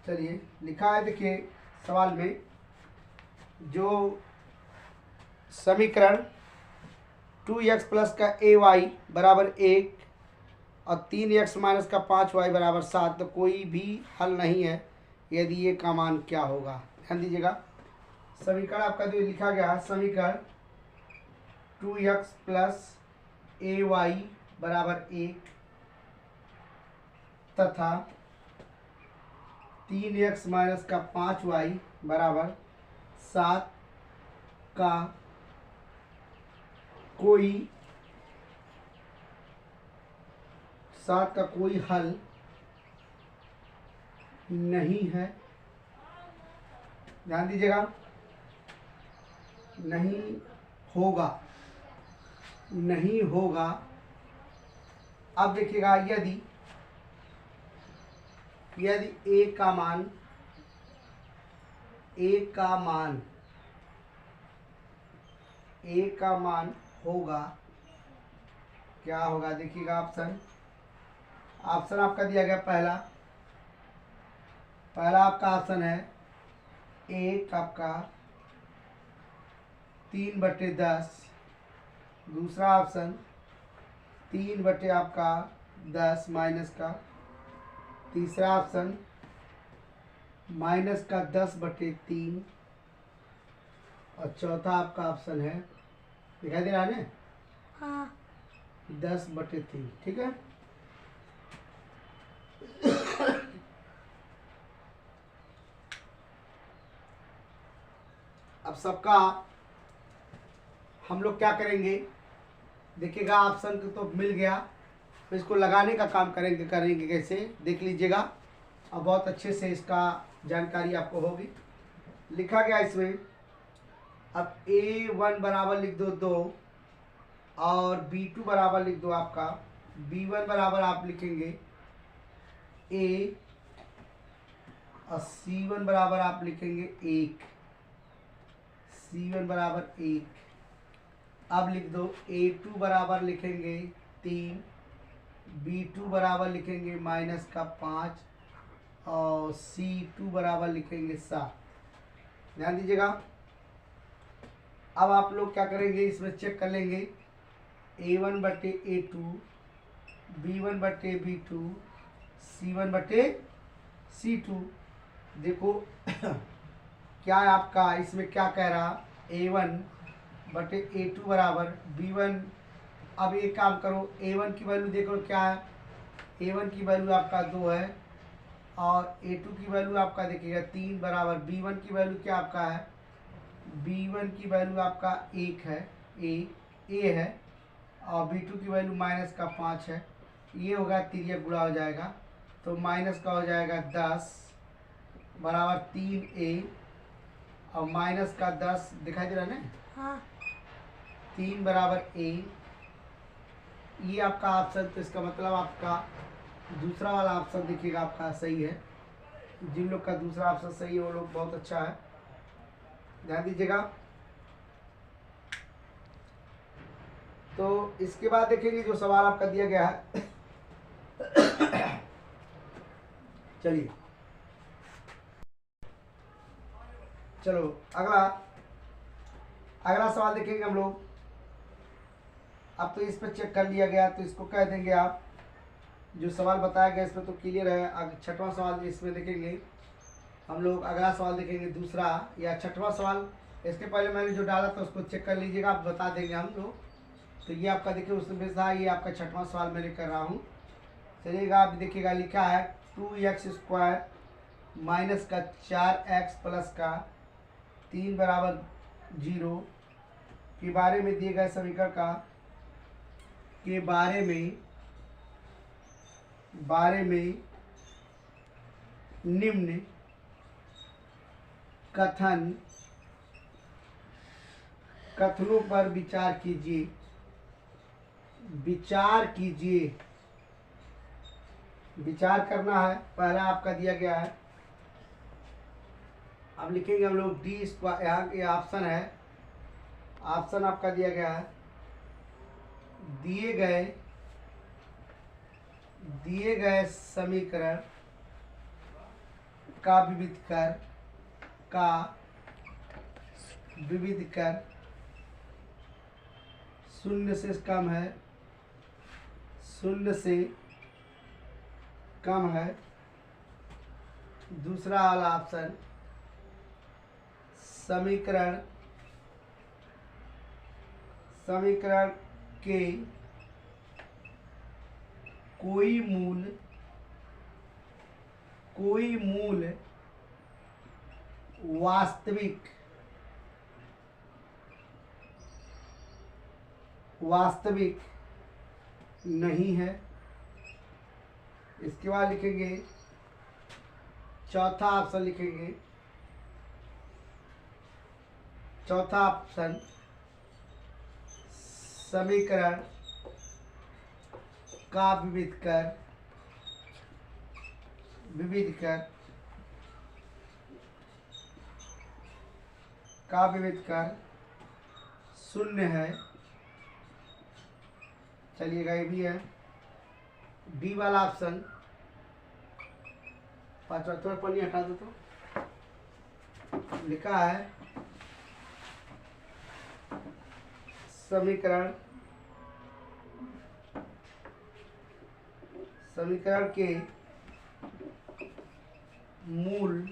चलिए लिखा है, देखिए सवाल में जो समीकरण 2x प्लस का ay बराबर 1 और 3x माइनस का 5y बराबर 7, तो कोई भी हल नहीं है यदि ये का मान क्या होगा। ध्यान दीजिएगा, समीकरण आपका जो लिखा गया है, समीकरण 2x प्लस ay बराबर 1 तथा 3x माइनस का 5y बराबर 7 का कोई हल नहीं है। ध्यान दीजिएगा, नहीं होगा। अब देखिएगा, यदि a का मान होगा, क्या होगा देखिएगा। ऑप्शन आपका दिया गया, पहला आपका ऑप्शन है 1 आपका 3/10, दूसरा ऑप्शन 3 आपका 10 माइनस का, तीसरा ऑप्शन माइनस का 10/3 और चौथा आपका ऑप्शन है, दिखाई दे रहा है ना? हाँ, 10/3। ठीक है, अब सबका हम लोग क्या करेंगे, देखिएगा ऑप्शन तो मिल गया, तो इसको लगाने का काम करेंगे कैसे देख लीजिएगा, और बहुत अच्छे से इसका जानकारी आपको होगी। लिखा गया इसमें, अब a1 बराबर लिख दो 2 और b2 बराबर लिख दो आपका, b1 बराबर आप लिखेंगे a और c1 बराबर आप लिखेंगे 1, c1 बराबर 1। अब लिख दो a2 बराबर लिखेंगे 3, b2 बराबर लिखेंगे माइनस का 5 और c2 बराबर लिखेंगे 7। ध्यान दीजिएगा, अब आप लोग क्या करेंगे, इसमें चेक कर लेंगे a1/a2, b1/b2, c1/c2। देखो क्या है आपका, इसमें क्या कह रहा, a1/a2 बराबर b1। अब एक काम करो, a1 की वैल्यू देखो क्या है, a1 की वैल्यू आपका 2 है और a2 की वैल्यू आपका देखिएगा 3 बराबर b1 की वैल्यू क्या आपका है, b1 की वैल्यू आपका 1 है, a है, और b2 की वैल्यू माइनस का 5 है। ये होगा तिर्यक गुणा हो जाएगा, तो माइनस का हो जाएगा 10 बराबर 3a और माइनस का 10 दिखाई दे रहा है ना? हाँ, 3 बराबर a। ये आपका ऑप्शन, तो इसका मतलब आपका दूसरा वाला ऑप्शन देखिएगा आपका सही है। जिन लोग का दूसरा ऑप्शन सही है वो लोग बहुत अच्छा है, ध्यान दीजिएगा। तो इसके बाद देखेंगे जो सवाल आपका दिया गया है। चलिए चलो अगला सवाल देखेंगे हम लोग। अब तो इस पर चेक कर लिया गया, तो इसको कह देंगे आप, जो सवाल बताया गया इसमें तो क्लियर है। छठवां सवाल इसमें देखेंगे हम लोग, अगला सवाल देखेंगे दूसरा या छठवां सवाल। इसके पहले मैंने जो डाला था उसको चेक कर लीजिएगा, आप बता देंगे हम लोग। तो ये आपका देखिए उसमें था, ये आपका छठवां सवाल मैंने कर रहा हूँ। चलिएगा, आप देखिएगा लिखा है 2x² माइनस का 4x प्लस का 3 बराबर 0 के बारे में दिए गए समीकरण के बारे में निम्न कथनों पर विचार कीजिए। विचार करना है। पहला आपका दिया गया है, अब लिखेंगे हम लोग d²। यहाँ ये ऑप्शन है, ऑप्शन आपका दिया गया है, दिए गए समीकरण का विविध कर शून्य से कम है, शून्य से कम है। दूसरा वाला ऑप्शन समीकरण के कोई मूल वास्तविक नहीं है। इसके बाद लिखेंगे चौथा ऑप्शन, लिखेंगे चौथा ऑप्शन समीकरण का विविध कर शून्य है। चलिएगा, ये भी है। डी वाला ऑप्शन, पांचवा थोड़ा पन्नी हटा दो तो, लिखा है समीकरण के मूल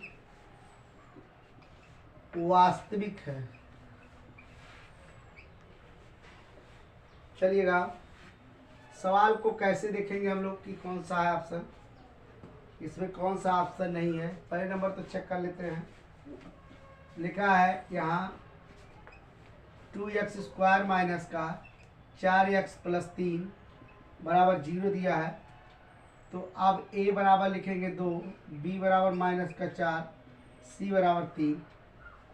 वास्तविक है। चलिएगा, सवाल को कैसे देखेंगे हम लोग कि कौन सा है ऑप्शन, इसमें कौन सा ऑप्शन नहीं है। पहले नंबर तो चेक कर लेते हैं। लिखा है यहाँ 2x स्क्वायर माइनस का 4x प्लस 3 बराबर 0 दिया है। तो अब a बराबर लिखेंगे 2, b बराबर माइनस का 4, c बराबर 3।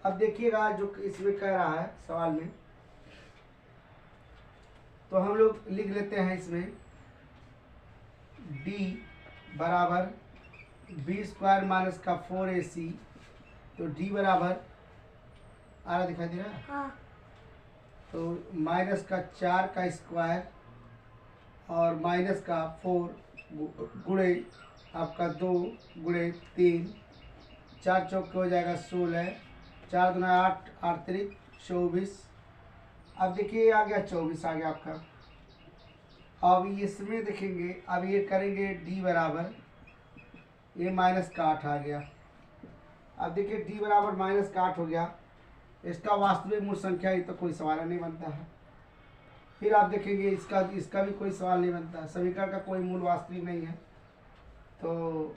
अब देखिएगा जो इसमें कह रहा है सवाल में, तो हम लोग लिख लेते हैं इसमें d बराबर b स्क्वायर माइनस का 4ac। तो d बराबर आ रहा, दिखाई दे रहा है? हाँ। तो माइनस का 4 का स्क्वायर और माइनस का 4 गुणे आपका 2 गुणे 3, 4 चौक हो जाएगा 16, 4 दूना 8, 8 त्रिक 24। अब देखिए आ गया 24 आ गया आपका। अब इसमें देखेंगे, अब ये करेंगे d बराबर, ये माइनस का 8 आ गया। अब देखिए d बराबर माइनस का 8 हो गया। इसका वास्तविक मूल संख्या ही तो कोई सवाल नहीं बनता है। फिर आप देखेंगे इसका भी कोई सवाल नहीं बनता। समीकरण का कोई मूल वास्तविक नहीं है। तो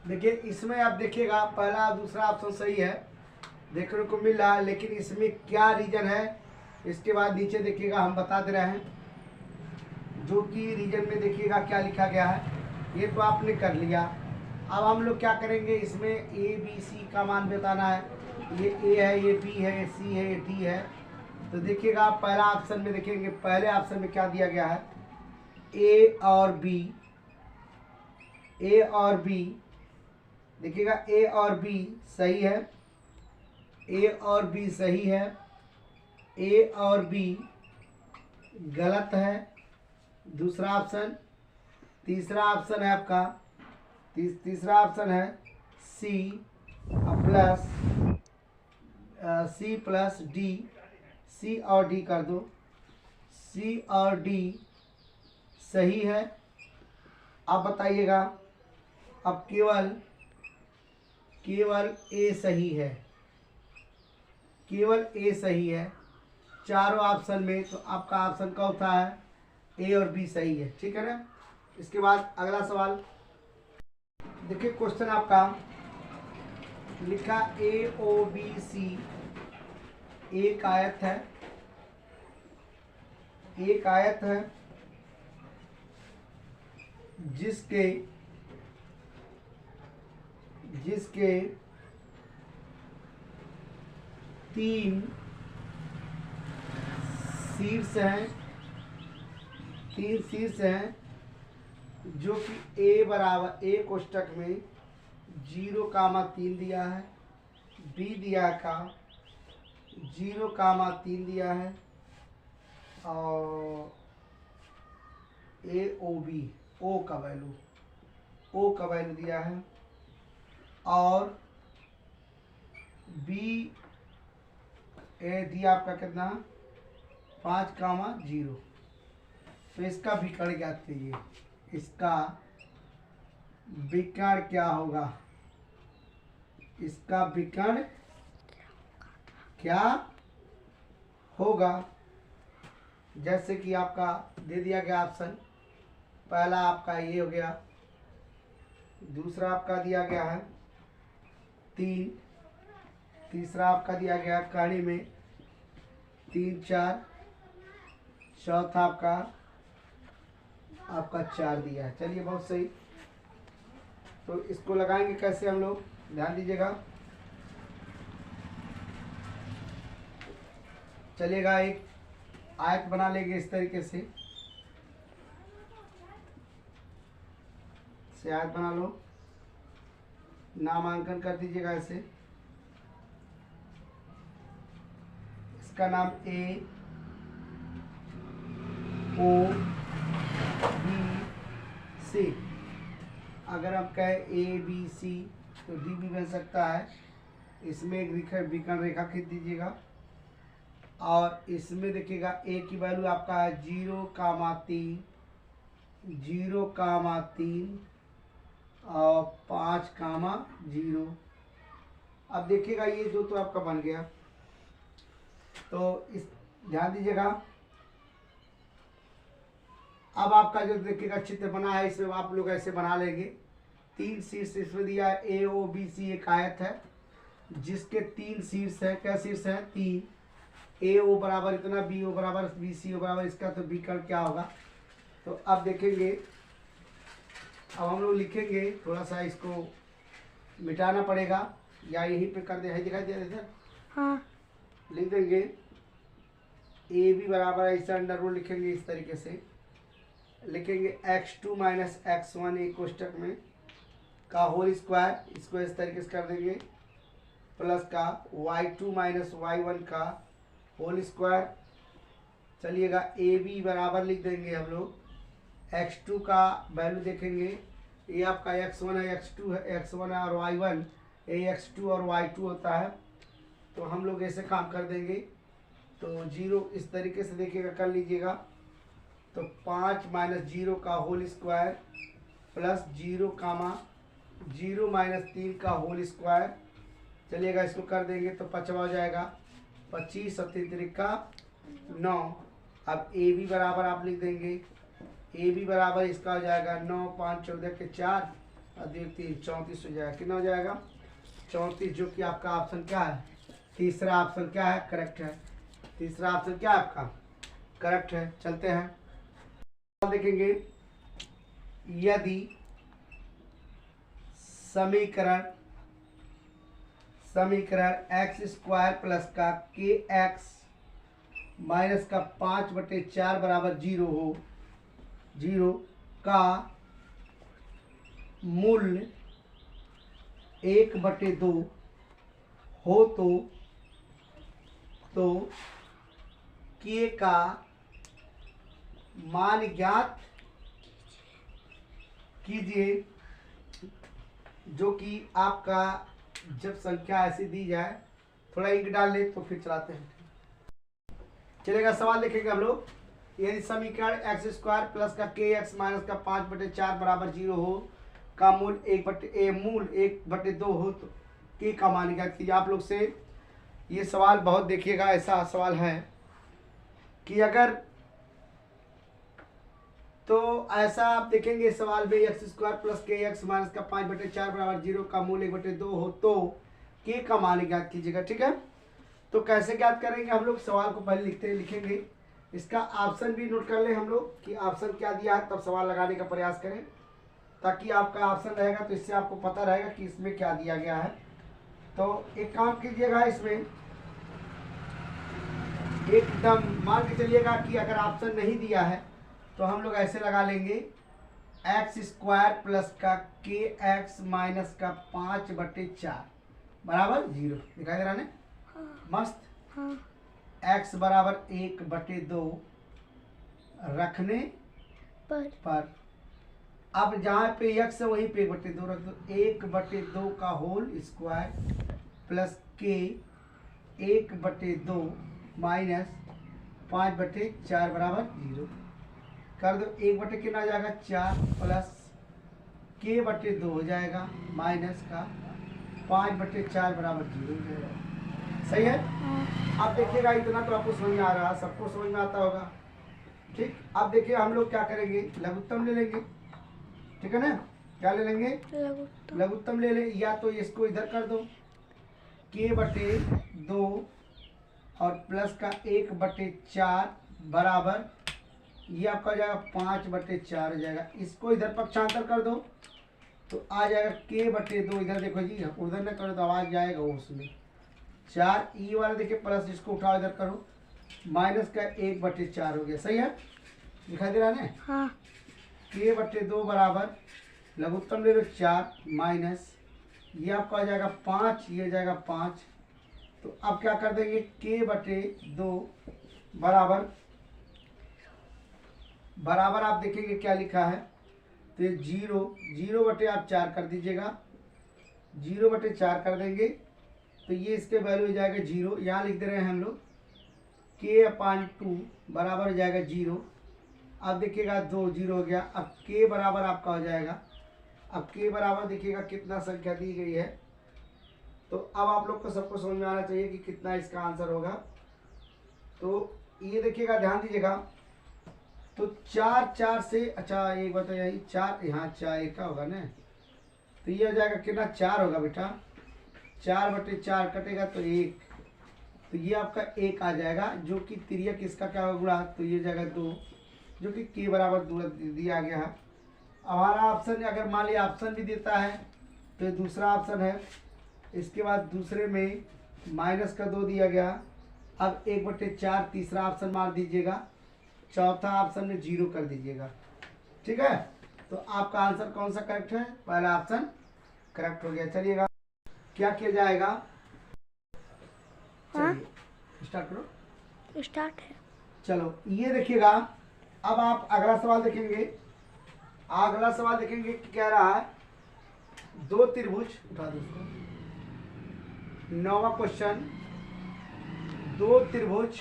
देखिए इसमें आप देखिएगा पहला दूसरा ऑप्शन सही है, देखने को मिल रहा है, लेकिन इसमें क्या रीजन है इसके बाद नीचे देखिएगा हम बता दे रहे हैं। जो कि रीजन में देखिएगा क्या लिखा गया है, ये तो आपने कर लिया। अब हम लोग क्या करेंगे, इसमें ए बी सी का मान बताना है। ये ए है, ये बी है, ये सी है, ये डी है। तो देखिएगा आप पहला ऑप्शन में देखेंगे, पहले ऑप्शन में क्या दिया गया है, ए और बी। ए और बी देखिएगा, ए और बी सही है, ए और बी सही है, ए और बी गलत है। दूसरा ऑप्शन, तीसरा ऑप्शन है आपका, तीसरा ऑप्शन है सी प्लस डी। सी और डी कर दो, सी और डी सही है। अब बताइएगा, अब केवल ए सही है, केवल ए सही है चारों ऑप्शन में। तो आपका ऑप्शन कौन सा है, ए और बी सही है, ठीक है ना। इसके बाद अगला सवाल देखिए, क्वेश्चन आपका लिखा ए ओ बी सी एक आयत है, एक आयत है जिसके 3 शीर्ष हैं, 3 शीर्ष हैं, जो कि ए बराबर, ए कोष्टक में 0,3 दिया है, बी दिया का 0,3 दिया है और AOB ओ का वैल्यू दिया है और B ए दिया आपका कितना 5,0। तो इसका विकर्ण ज्ञात कीजिए। इसका विकर्ण क्या होगा? इसका विकर्ण क्या होगा? जैसे कि आपका दे दिया गया ऑप्शन, पहला आपका ये हो गया, दूसरा आपका दिया गया है 3, तीसरा आपका दिया गया कहानी में 3, 4, चौथा आपका 4 दिया है। चलिए बहुत सही। तो इसको लगाएंगे कैसे हम लोग, ध्यान दीजिएगा। चलिएगा एक आयत बना लेंगे इस तरीके से आयत बना लो, नामांकन कर दीजिएगा ऐसे। इसका नाम A O B C, अगर हम कहें A B C तो D भी बन सकता है। इसमें एक विकर्ण रेखा खींच दीजिएगा और इसमें देखिएगा A की वैल्यू आपका है 0,3 और 5,0। अब देखिएगा ये जो तो आपका बन गया। तो इस ध्यान दीजिएगा। अब आपका जो देखिएगा चित्र बना है, इसमें आप लोग ऐसे बना लेंगे। 3 शीर्ष इसमें दिया है, AOBC एक आयत है जिसके 3 शीर्ष है। क्या शीर्ष है? 3। AO बराबर इतना, BO बराबर, BCO बराबर इसका, तो विकर्ण क्या होगा? तो अब देखेंगे, अब हम लोग लिखेंगे, थोड़ा सा इसको मिटाना पड़ेगा या यहीं पे कर दे, है दिखाई दे रहा है? हाँ, लिख देंगे AB बराबर ऐसा अंडर रूट लिखेंगे, इस तरीके से लिखेंगे x2 माइनस x1 एक कोष्टक में का होल स्क्वायर, इसको इस तरीके से कर देंगे, प्लस का y2 माइनस y1 का होल स्क्वायर। चलिएगा AB बराबर लिख देंगे हम लोग, x2 का वैल्यू देखेंगे, ये आपका x1 है, x2 है, x1 है और y1, ये x2 और y2 होता है। तो हम लोग ऐसे काम कर देंगे। तो 0 इस तरीके से देखिएगा, कर लीजिएगा। तो 5 माइनस 0 का होल स्क्वायर प्लस 0 माइनस 3 का होल स्क्वायर। चलिएगा इसको कर देंगे तो 5 हो जाएगा, 25 और 3 का 9। अब AB बराबर आप लिख देंगे, AB बराबर इसका हो जाएगा 9, 5, 14 के 4 और 2, 3, 34 हो जाएगा। कितना हो जाएगा? 34, जो कि आपका ऑप्शन क्या है? तीसरा ऑप्शन क्या है? करेक्ट है। तीसरा ऑप्शन क्या है आपका? करेक्ट है। चलते हैं देखेंगे, यदि समीकरण x² प्लस का kx माइनस का 5/4 बराबर 0 हो, 0 का मूल्य 1/2 हो तो k का मान ज्ञात कीजिए, जो कि आपका जब संख्या ऐसी दी जाए, थोड़ा इंक डाल ले तो फिर चलाते हैं। चलेगा, सवाल देखेंगे हम लोग। यदि समीकरण x² प्लस का kx माइनस का 5/4 बराबर 0 हो का मूल 1/2 हो तो k का मान ज्ञात कीजिए। आप लोग से ये सवाल बहुत देखिएगा, ऐसा सवाल है कि अगर तो ऐसा आप देखेंगे सवाल में x² प्लस kx माइनस का 5/4 बराबर 0 का मूल 1/2 हो तो k का मान ज्ञात कीजिएगा। ठीक है, तो कैसे ज्ञात करेंगे हम लोग? सवाल को पहले लिखेंगे, इसका ऑप्शन भी नोट कर ले हम लोग कि ऑप्शन क्या दिया है, तब सवाल लगाने का प्रयास करें, ताकि आपका ऑप्शन रहेगा तो इससे आपको पता रहेगा कि इसमें क्या दिया गया है। तो एक काम कीजिएगा, इसमें एकदम मान के चलिएगा कि अगर ऑप्शन नहीं दिया है तो हम लोग ऐसे लगा लेंगे, x² प्लस का kx माइनस का 5/4 बराबर 0। दिखाई दे रहा है? मस्त। हाँ। x बराबर 1/2 रखने पर अब जहाँ पे x है वहीं पे 1/2 रख दो। 1/2 का whole square plus k 1/2 minus 5/4 बराबर 0 कर दो। 1/, कितना आ जाएगा 4 प्लस k/2 हो जाएगा माइनस का 5/4 बराबर 0 हो जाएगा। सही है। अब देखिएगा इतना तो आपको समझ में आ रहा है, सबको समझ में आता होगा। ठीक, अब देखिए हम लोग क्या करेंगे, लघुत्तम ले लेंगे। ठीक है ना, क्या ले लेंगे, लघुत्तम ले ले। या तो इसको इधर कर दो k/2 और प्लस का 1/4 बराबर ये आपका हो जाएगा 5/4 हो जाएगा। इसको इधर पक्षांतर कर दो तो आ जाएगा k/2। इधर देखो जी, उधर न करो तो आवाज जाएगा उसमें 4 ई वाला देखिए प्लस, इसको उठाओ इधर करो माइनस का 1/4 हो गया। सही है, दिखाई दे रहा है ना। हाँ। k/2 बराबर लघुत्तम ले लो 4 माइनस ये आपका आ जाएगा 5, ये आ जाएगा 5। तो अब क्या कर देंगे, k/2 बराबर आप देखेंगे क्या लिखा है, तो ये 0 आप 4 कर दीजिएगा, 0/4 कर देंगे तो ये इसके वैल्यू हो जाएगा 0। यहाँ लिख दे रहे हैं हम लोग k/2 बराबर हो जाएगा 0। अब देखिएगा 2 0 हो गया। अब k बराबर आपका हो जाएगा, अब k बराबर देखिएगा कितना संख्या दी गई है। तो अब आप लोग को सबको समझ में आना चाहिए कि कितना इसका आंसर होगा। तो ये देखिएगा, ध्यान दीजिएगा। तो 4 से, अच्छा एक बात यही 4 यहाँ 4 एक का होगा ना, तो ये हो जाएगा कितना 4 होगा बेटा, 4/4 कटेगा तो 1, तो ये आपका 1 आ जाएगा जो कि तिर्यक इसका क्या होगा गुणा, तो ये जाएगा 2 जो कि k बराबर 2 दिया गया है। हमारा ऑप्शन अगर मान लिया ऑप्शन भी देता है तो ये दूसरा ऑप्शन है। इसके बाद दूसरे में माइनस का 2 दिया गया। अब 1/4 तीसरा ऑप्शन मार दीजिएगा, चौथा ऑप्शन में 0 कर दीजिएगा। ठीक है, तो आपका आंसर कौन सा करेक्ट है, पहला ऑप्शन करेक्ट हो गया। चलिएगा क्या किया जाएगा, चलिए स्टार्ट करो। स्टार्ट है। चलो ये देखिएगा, अब आप अगला सवाल देखेंगे। अगला सवाल देखेंगे कि कह रहा है दो त्रिभुज, उठा दो उसको, 9वां क्वेश्चन। दो त्रिभुज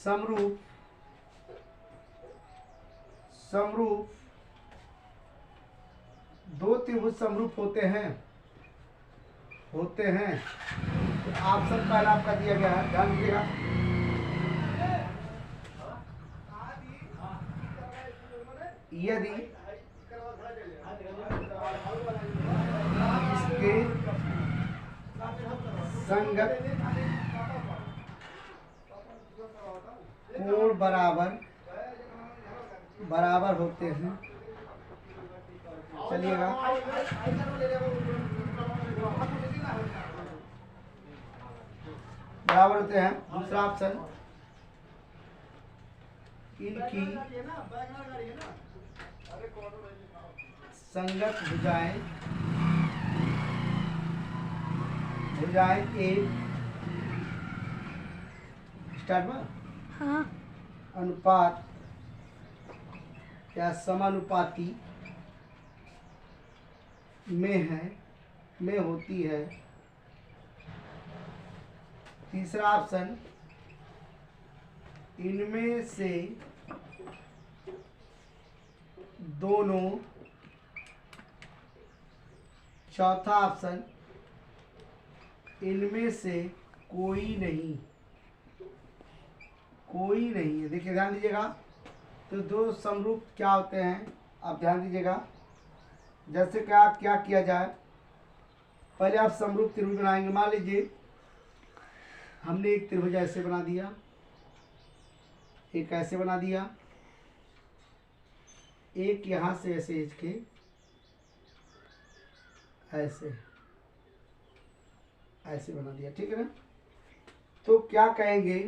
समरूप दो त्रिभुज समरूप होते हैं। तो ऑप्शन पहला आपका दिया गया है, ध्यान दीजिएगा। यदि इसके संगत कोण बराबर होते हैं। चलिएगा बराबर होते हैं। दूसरा ऑप्शन, इनकी संगत भुजाएं एक स्टार्ट में हाँ। अनुपात या समानुपाती में होती है। तीसरा ऑप्शन, इनमें से दोनों। चौथा ऑप्शन, इनमें से कोई नहीं है। देखिए ध्यान दीजिएगा, तो दो समरूप क्या होते हैं आप ध्यान दीजिएगा। जैसे कि आप क्या किया जाए, पहले आप समरूप त्रिभुज बनाएंगे। मान लीजिए हमने एक त्रिभुज ऐसे बना दिया, एक ऐसे बना दिया, एक यहां से ऐसे इसके ऐसे बना दिया। ठीक है ना, तो क्या कहेंगे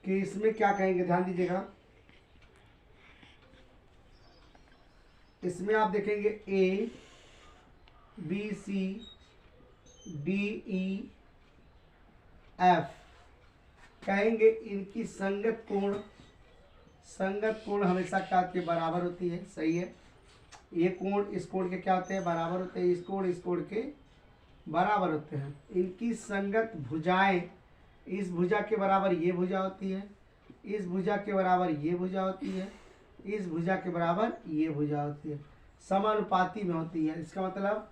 कि इसमें क्या कहेंगे, ध्यान दीजिएगा। इसमें आप देखेंगे A BC DE F कहेंगे इनकी संगत कोण हमेशा क्या के बराबर होती है। सही है, ये कोण इस कोण के क्या होते हैं, बराबर होते हैं। इस कोण के बराबर होते हैं। इनकी संगत भुजाएं, इस भुजा के बराबर ये भुजा होती है, इस भुजा के बराबर ये भुजा होती है, इस भुजा के बराबर ये भुजा होती है, समानुपाती में होती है। इसका मतलब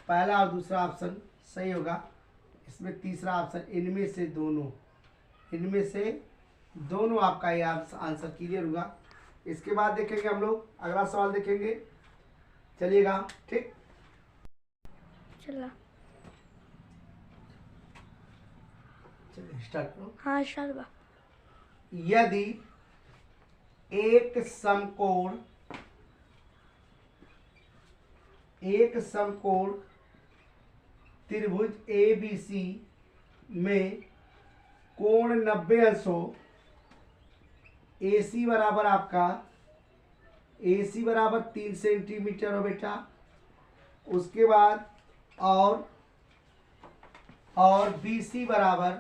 पहला और दूसरा ऑप्शन सही होगा। इसमें तीसरा ऑप्शन इनमें से दोनों आपका ये आंसर क्लियर होगा। इसके बाद देखेंगे हम लोग अगला सवाल देखेंगे। चलिएगा, ठीक, चला चलिए स्टार्ट करो। हाँ स्टार्ट बा। यदि एक समकोण त्रिभुज ABC में कोण 90 अंश हो, AC बराबर आपका AC बराबर 3 सेंटीमीटर हो बेटा। उसके बाद और BC बराबर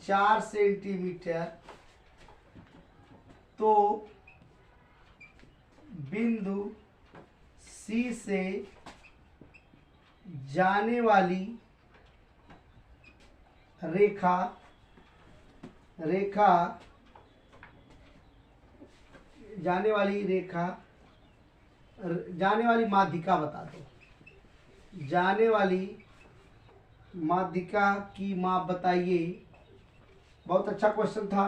4 सेंटीमीटर, तो बिंदु C से जाने वाली माध्यिका बता दो। जाने वाली माध्यिका की माप बताइए। बहुत अच्छा क्वेश्चन था।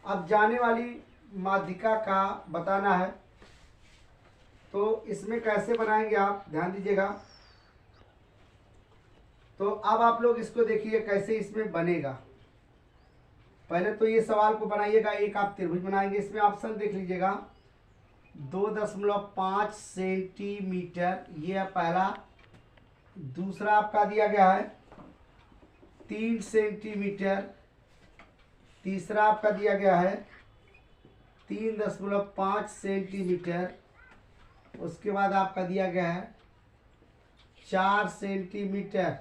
अब जाने वाली माध्यिका का बताना है, तो इसमें कैसे बनाएंगे आप ध्यान दीजिएगा। तो अब आप लोग इसको देखिए कैसे इसमें बनेगा। पहले तो ये सवाल को बनाइएगा। एक आप त्रिभुज बनाएंगे, इसमें ऑप्शन देख लीजिएगा। 2.5 सेंटीमीटर ये है पहला। दूसरा आपका दिया गया है 3 सेंटीमीटर। तीसरा आपका दिया गया है 3.5 सेंटीमीटर। उसके बाद आपका दिया गया है 4 सेंटीमीटर।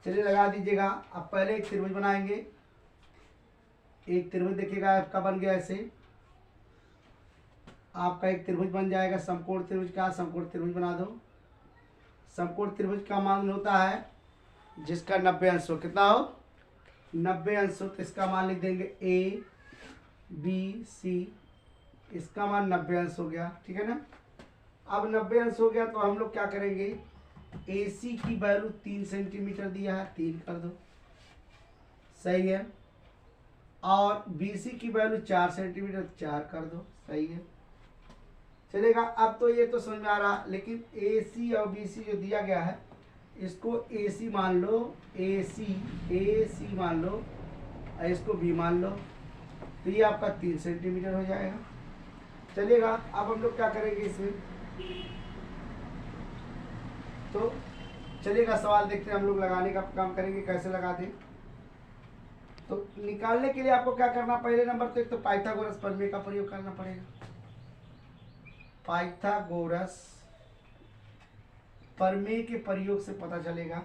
चलिए लगा दीजिएगा। अब पहले एक त्रिभुज बनाएंगे। एक त्रिभुज देखिएगा आपका बन गया। ऐसे आपका एक त्रिभुज बन जाएगा। समकोण त्रिभुज का समकोण त्रिभुज बना दो। समकोण त्रिभुज का मान होता है जिसका 90 अंश हो। कितना हो, 90 अंश हो। तो इसका मान लिख देंगे ABC। इसका मान 90 अंश हो गया, ठीक है ना। अब 90 अंश हो गया तो हम लोग क्या करेंगे, AC की वैल्यू 3 सेंटीमीटर दिया है, 3 कर दो, सही है। और BC की वैल्यू 4 सेंटीमीटर, 4 कर दो, सही है, चलेगा। अब तो ये तो समझ में आ रहा, लेकिन AC और BC जो दिया गया है इसको AC मान लो, AC मान लो, और इसको B मान लो, तो ये आपका 3 सेंटीमीटर हो जाएगा, चलेगा। अब हम लोग क्या करेंगे इसमें, तो चलिएगा सवाल देखते हैं। हम लोग लगाने का काम करेंगे, कैसे लगा दें। तो निकालने के लिए आपको क्या करना, पहले नंबर तो एक तो पाइथागोरस प्रमेय का प्रयोग करना पड़ेगा। पाइथागोरस प्रमेय के प्रयोग से पता चलेगा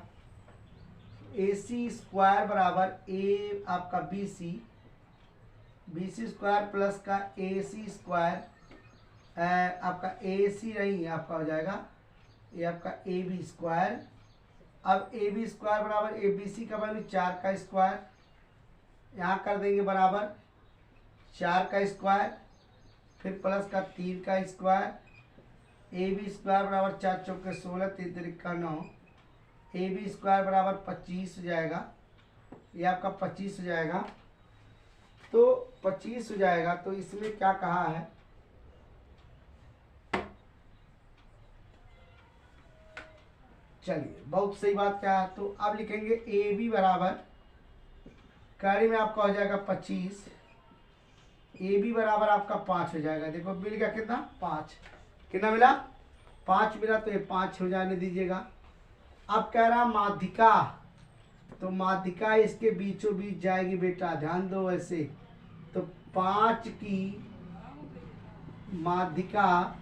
AC स्क्वायर बराबर A आपका BC स्क्वायर प्लस का AC स्क्वायर आपका AC नहीं आपका हो जाएगा ये आपका AB स्क्वायर। अब AB स्क्वायर बराबर ABC का वैल्यू 4 का स्क्वायर, यहाँ कर देंगे बराबर 4 का स्क्वायर, फिर प्लस का 3 का स्क्वायर। AB स्क्वायर बराबर 4 चौके 16, 3 तिरिका 9। AB स्क्वायर बराबर 25 हो जाएगा, ये आपका 25 हो जाएगा। तो 25 हो जाएगा, तो इसमें क्या कहा है, चलिए बहुत सही बात क्या है। तो अब लिखेंगे AB बराबर कड़ी में आपका हो जाएगा 25, AB बराबर आपका 5 हो जाएगा। देखो मिल गया कितना, 5। कितना मिला, 5 मिला, तो ये 5 हो जाने दीजिएगा। अब कह रहा माध्यिका, तो माध्यिका इसके बीचों बीच जाएगी बेटा, ध्यान दो ऐसे। तो 5 की माध्यिका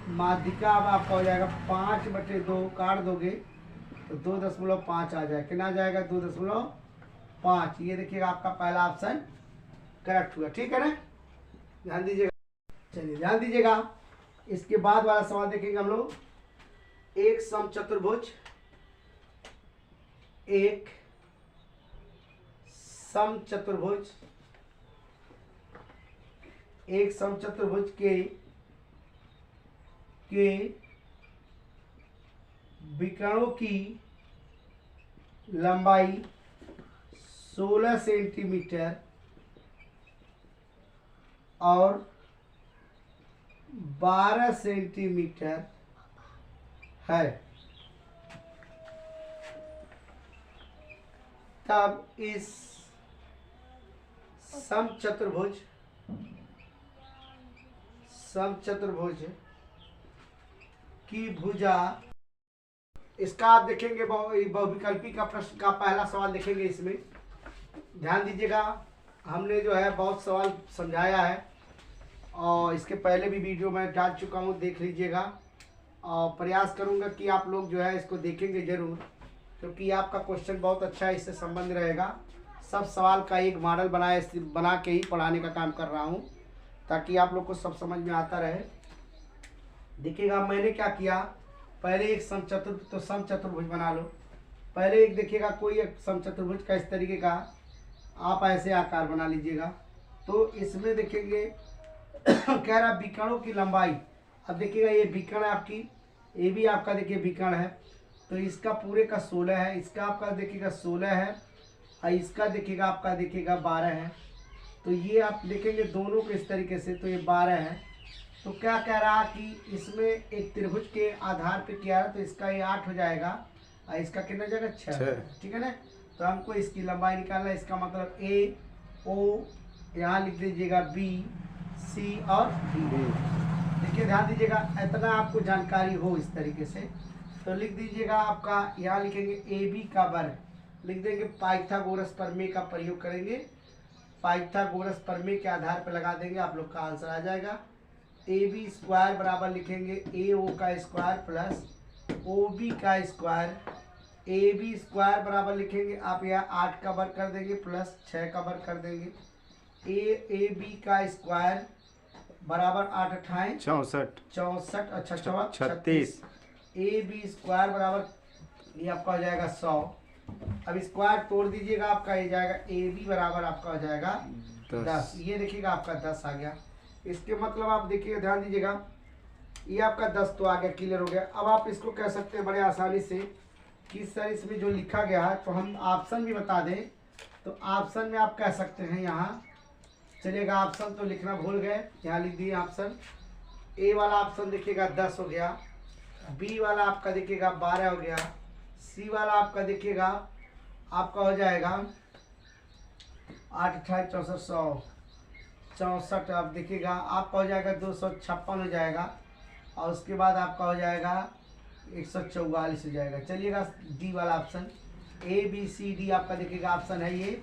माध्यिका अब आपका हो जाएगा 5/2, काट दोगे तो 2.5 आ जाएगा। कितना आ जाएगा? 2.5। ये देखिएगा आपका पहला ऑप्शन करेक्ट हुआ। ठीक है ना, ध्यान दीजिएगा। चलिए ध्यान दीजिएगा, इसके बाद वाला सवाल देखेंगे हम लोग। एक समचतुर्भुज के विकर्णों की लंबाई 16 सेंटीमीटर और 12 सेंटीमीटर है, तब इस समचतुर्भुज की भुजा, इसका आप देखेंगे बहुविकल्पी का प्रश्न का पहला सवाल देखेंगे। इसमें ध्यान दीजिएगा, हमने जो है बहुत सवाल समझाया है और इसके पहले भी वीडियो मैं डाल चुका हूँ, देख लीजिएगा। और प्रयास करूँगा कि आप लोग जो है इसको देखेंगे ज़रूर, क्योंकि आपका क्वेश्चन बहुत अच्छा है, इससे संबंध रहेगा। सब सवाल का एक मॉडल बना के ही पढ़ाने का काम कर रहा हूँ, ताकि आप लोग को सब समझ में आता रहे। देखिएगा मैंने क्या किया, पहले एक समचतुर्भुज बना लो। पहले एक देखिएगा कोई एक समचतुर्भुज का इस तरीके का आप ऐसे आकार बना लीजिएगा। तो इसमें देखेंगे कह रहा विकर्णों की लंबाई। अब देखिएगा ये विकर्ण है आपकी, ये भी आपका देखिए विकर्ण है, तो इसका पूरे का 16 है, इसका आपका देखिएगा 16 है और इसका देखिएगा आपका देखिएगा 12 है। तो ये आप देखेंगे दोनों को इस तरीके से, तो ये 12 है। तो क्या कह रहा कि इसमें एक त्रिभुज के आधार पे किया है, तो इसका ये 8 हो जाएगा और इसका कितना हो जाएगा 6। ठीक है ना, तो हमको इसकी लंबाई निकालना है। इसका मतलब ए ओ, यहाँ लिख दीजिएगा बी सी और डी। देखिए ध्यान दीजिएगा, इतना आपको जानकारी हो इस तरीके से, तो लिख दीजिएगा आपका यहाँ लिखेंगे ए बी का वर्ग, लिख देंगे पाइथागोरस प्रमेय का प्रयोग करेंगे। पाइथागोरस प्रमेय के आधार पर लगा देंगे, आप लोग का आंसर आ जाएगा। ए बी स्क्वायर बराबर लिखेंगे ए ओ का स्क्वायर प्लस ओ बी का स्क्वायर। ए बी स्क्वायर बराबर लिखेंगे आप यहाँ 8 का वर्ग कर देंगे प्लस 6 का वर्ग कर देंगे। ए बी का स्क्वायर बराबर 8 अठाएं 64, अच्छा 36। ए बी स्क्वायर बराबर ये आपका हो जाएगा 100। अब स्क्वायर तोड़ दीजिएगा, आपका ये जाएगा ए बी बराबर आपका हो जाएगा 10। ये देखिएगा आपका 10 आ गया। इसके मतलब आप देखिएगा ध्यान दीजिएगा, ये आपका 10 तो आ गया, क्लियर हो गया। अब आप इसको कह सकते हैं बड़े आसानी से कि सर इसमें जो लिखा गया है, तो हम ऑप्शन भी बता दें, तो ऑप्शन में आप कह सकते हैं यहाँ चलिएगा। ऑप्शन तो लिखना भूल गए, यहाँ लिख दिए ऑप्शन। ए वाला ऑप्शन देखिएगा 10 हो गया, बी वाला आपका देखिएगा 12 हो गया, सी वाला आपका देखिएगा आपका हो जाएगा 8 अठाईस 64 64। आप देखिएगा आपका हो जाएगा 256 हो जाएगा, और उसके बाद आपका हो जाएगा 144 हो जाएगा। चलिएगा डी वाला option, A B C D आपका देखिएगा ऑप्शन है ये।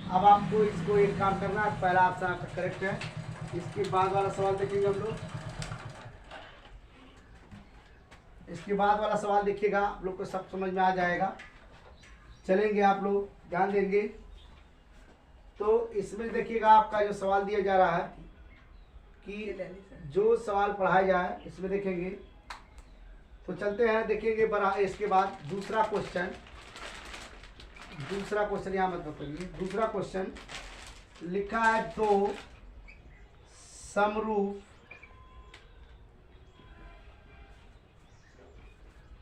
अब आपको इसको एक काम करना है, पहला ऑप्शन आपका करेक्ट है। इसके बाद वाला सवाल देखेंगे हम लोग। इसके बाद वाला सवाल देखिएगा, आप लोग को सब समझ में आ जाएगा। चलेंगे आप लोग ध्यान देंगे, तो इसमें देखिएगा आपका जो सवाल दिया जा रहा है कि जो सवाल पढ़ाया जाए इसमें देखेंगे। तो चलते हैं देखेंगे बड़ा। इसके बाद दूसरा क्वेश्चन यहाँ मत बताइए। दूसरा क्वेश्चन लिखा है, दो समरूप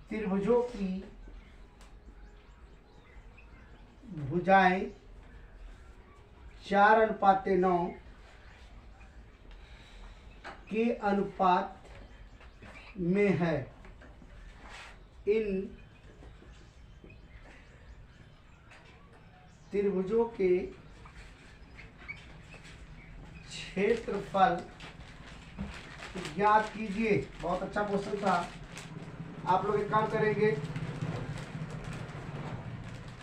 त्रिभुजों की भुजाएं 4:9 के अनुपात में है। इन त्रिभुजों के क्षेत्रफल ज्ञात कीजिए। बहुत अच्छा क्वेश्चन था। आप लोग एक काम करेंगे,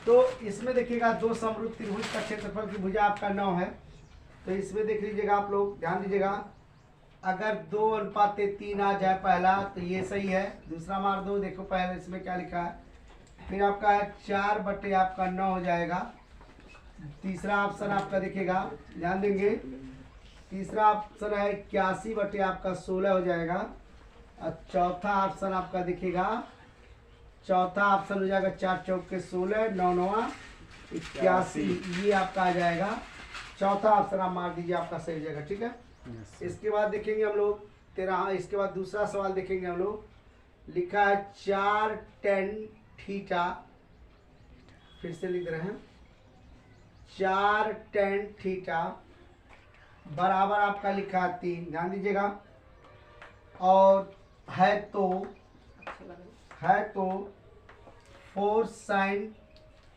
तो इसमें देखिएगा दो समरूप त्रिभुज का क्षेत्रफल की भुजा आपका 9 है। तो इसमें देख लीजिएगा आप लोग ध्यान दीजिएगा, अगर 2:3 आ जाए पहला तो ये सही है, दूसरा मार दो। देखो पहले इसमें क्या लिखा है, फिर आपका है 4 आपका 9 हो जाएगा। तीसरा ऑप्शन आपका दिखेगा, ध्यान देंगे, तीसरा ऑप्शन है 81 आपका 16 हो जाएगा। और चौथा ऑप्शन आपका दिखेगा, चौथा ऑप्शन हो जाएगा 4 चौक के 16, 9 9 81, ये आपका आ जाएगा। चौथा ऑप्शन आप मार दीजिए, आपका सही हो जाएगा। ठीक है, इसके बाद देखेंगे हम लोग इसके बाद दूसरा सवाल देखेंगे हम लोग। लिखा है 4 tan थीटा, फिर से लिख रहे हैं 4 tan थीटा बराबर आपका लिखा है 3, ध्यान दीजिएगा। और है तो 4 sin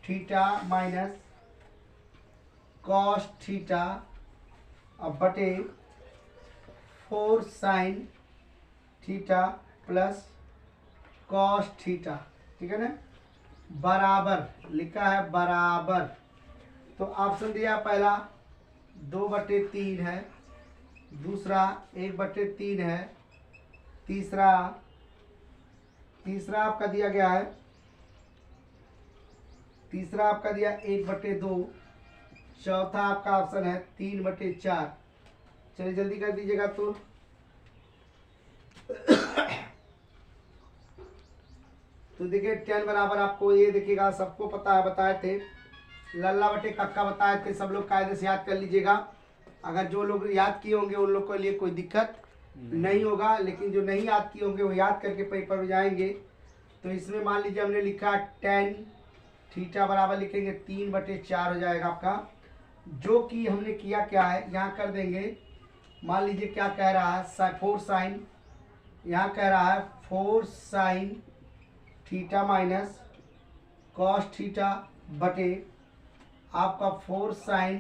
theta minus cos theta अब बटे 4 sin theta plus cos theta, ठीक है ना, बराबर लिखा है बराबर। तो ऑप्शन दिया पहला 2/3 है, दूसरा 1/3 है, तीसरा आपका दिया गया है, तीसरा आपका दिया 1/2, चौथा आपका ऑप्शन है 3/4। चलिए जल्दी कर दीजिएगा। तो देखिए 10 बराबर आपको ये देखिएगा, सबको पता है, बताए थे, लल्ला बटे कक्का बताए थे, सब लोग कायदे से याद कर लीजिएगा। अगर जो लोग याद किए होंगे उन लोग के लिए कोई दिक्कत नहीं होगा, लेकिन जो नहीं याद किए होंगे वो याद करके पेपर में जाएंगे। तो इसमें मान लीजिए हमने लिखा tan थीटा बराबर लिखेंगे 3/4 हो जाएगा आपका। जो कि हमने किया क्या है, यहाँ कर देंगे, मान लीजिए क्या कह रहा है 4 sin, यहाँ कह रहा है 4 sin theta minus cos theta बटे आपका 4 sin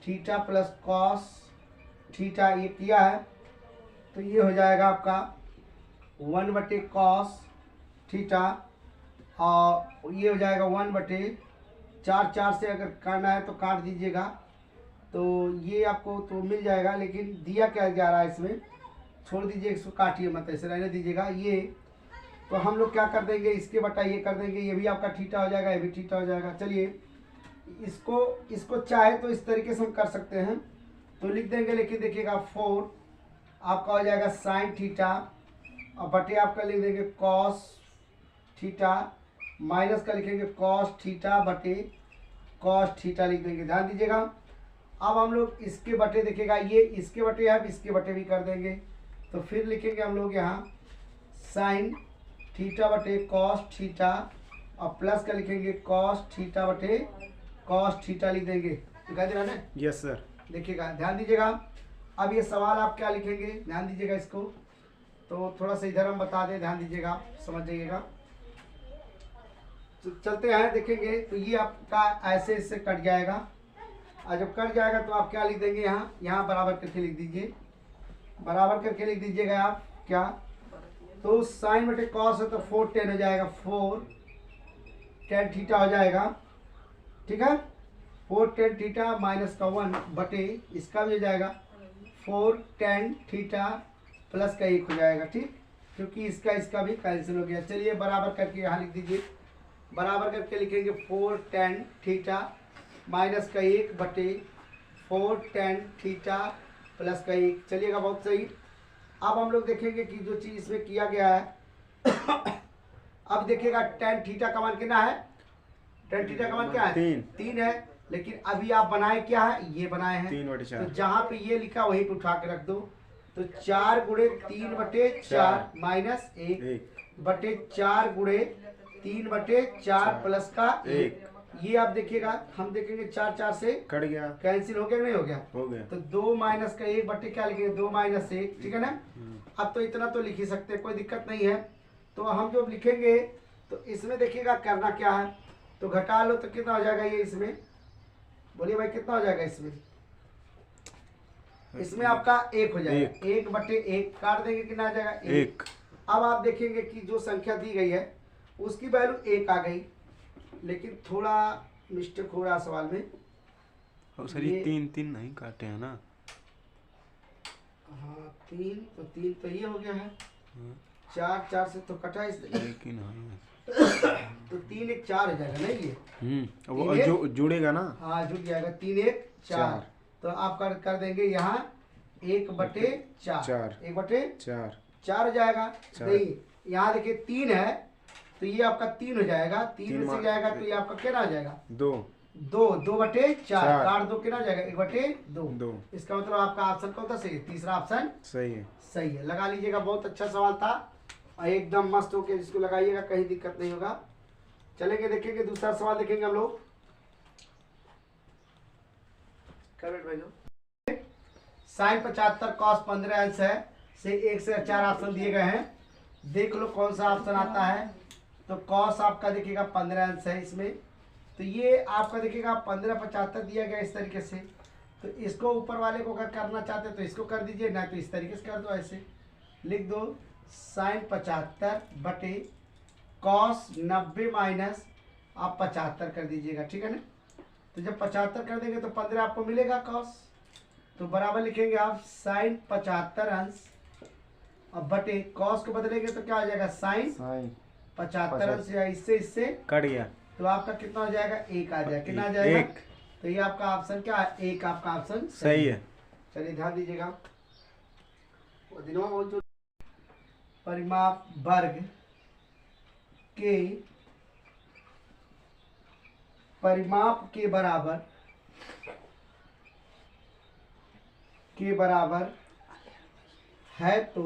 theta plus cos theta, ये किया है तो ये हो जाएगा आपका 1/cos थीटा, और ये हो जाएगा 1/4। 4 से अगर काटना है तो काट दीजिएगा, तो ये आपको तो मिल जाएगा। लेकिन दिया क्या जा रहा है इसमें, छोड़ दीजिए, इसको काटिए मत, ऐसे रहने दीजिएगा। ये तो हम लोग क्या कर देंगे, इसके बटा ये कर देंगे, ये भी आपका थीटा हो जाएगा, ये भी थीटा हो जाएगा। चलिए इसको चाहे तो इस तरीके से हम कर सकते हैं, तो लिख देंगे, लेकिन देखिएगा 4 आपका हो जाएगा sin थीटा और बटे आपका लिख देंगे cos थीटा, माइनस का लिखेंगे cos थीटा बटे cos थीटा लिख देंगे, ध्यान दीजिएगा। अब हम लोग इसके बटे देखिएगा, ये इसके बटे है, अब इसके बटे भी कर देंगे, तो फिर लिखेंगे हम लोग यहाँ sin थीटा बटे cos थीटा और प्लस का लिखेंगे cos थीटा बटे cos थीटा लिख देंगे, दिखाई दे रहा है? Yes sir. देखिएगा, ध्यान दीजिएगा। अब ये सवाल आप क्या लिखेंगे, ध्यान दीजिएगा इसको, तो थोड़ा सा इधर हम बता दें, ध्यान दीजिएगा, समझ जाइएगा। तो चलते हैं, देखेंगे, तो ये आपका ऐसे इससे कट जाएगा, और जब कट जाएगा तो आप क्या लिख देंगे, यहाँ बराबर करके लिख दीजिए, बराबर करके लिख दीजिएगा आप क्या, तो साइन बटे कॉस है तो 4 tan हो जाएगा, 4 tan थीटा हो जाएगा, ठीक है, 4 tan थीटा माइनस का 1 बटे इसका भी हो जाएगा 4 tan थीटा प्लस का 1 हो जाएगा, ठीक, क्योंकि इसका भी कैंसिल हो गया। चलिए बराबर करके यहाँ लिख दीजिए, बराबर करके लिखेंगे 4 tan थीटा माइनस का 1 बटे 4 tan थीटा प्लस का 1। चलिएगा, बहुत सही। अब हम लोग देखेंगे कि जो चीज़ इसमें किया गया है अब देखिएगा tan थीटा का मान कितना है, tan थीटा का मान क्या है, 3 है, लेकिन अभी आप बनाए क्या है, ये बनाए हैं, 3/4। तो जहाँ पे ये लिखा वहीं पे उठा के रख दो, तो 4 गुणे 3/4 माइनस 1 बटे 4 गुणे 3/4 प्लस का 1। ये आप देखिएगा, हम देखेंगे 4 से कट गया, कैंसिल हो गया नहीं हो गया, हो गया, तो 2 माइनस का 1 बटे क्या लिखेंगे, 2 माइनस 1, ठीक है ना। अब तो इतना तो लिख ही सकते हैं, कोई दिक्कत नहीं है। तो हम जो लिखेंगे तो इसमें देखिएगा करना क्या है, तो घटा लो तो कितना हो जाएगा, ये इसमें बोलिए भाई कितना हो जाएगा, इसमें आपका 1 हो जाएगा, 1/1 काट देंगे, कितना आ जाएगा 1। अब आप देखेंगे कि जो संख्या दी गई है उसकी वैल्यू 1 आ गई, लेकिन थोड़ा मिस्टेक हो रहा सवाल में। सर ये 3 नहीं काटे हैं ना, हाँ 3 तो 3 तो ये हो गया है, 4 4 से तो कटा इस लेकिन तो 3 1 4 हो जाएगा नहीं ये। वो जुड़ेगा ना। हाँ जुड़ जाएगा, 3 1 4। तो आप कर देंगे यहाँ 1/4, 1/4 हो जाएगा। नहीं यहाँ देखिए 3 है तो ये आपका 3 हो जाएगा, 3 में से जाएगा तो ये आपका कितना आ जाएगा 2 2/4, काट दो कितना जाएगा 1/2। इसका मतलब आपका ऑप्शन कौन सा सही है? तीसरा ऑप्शन सही है। सही है। लगा लीजिएगा, बहुत अच्छा सवाल था और एकदम मस्त होके इसको लगाइएगा, कहीं दिक्कत नहीं होगा। चलेंगे देखेंगे दूसरा सवाल देखेंगे हम लोग। कमेंट भेजो। sin 75 cos 15 अंश है से 1 से 4 ऑप्शन दिए गए हैं, देख लो कौन सा ऑप्शन आता है। तो cos आपका देखिएगा 15 अंश है इसमें, तो ये आपका देखिएगा 15 75 दिया गया इस तरीके से। तो इसको ऊपर वाले को अगर करना चाहते हैं तो इसको कर दीजिए, ना तो इस तरीके से कर दो, ऐसे लिख दो sin 75 बटे cos 90 माइनस आप 75 कर दीजिएगा, ठीक है ना। तो जब 75 कर देंगे तो 15 आपको मिलेगा cos, तो बराबर लिखेंगे आप sin 75 अंश अब बटे cos को बदलेंगे तो क्या हो जाएगा sin 75 अंश, या इससे कट गया तो आपका कितना हो जाएगा 1 आ जाएगा। कितना आ जाएगा 1। तो ये आपका ऑप्शन क्या है 1, आपका ऑप्शन सही है। चलिए ध्यान दीजिएगा। वो दिनों में जो परिमाप वर्ग के परिमाप के बराबर है तो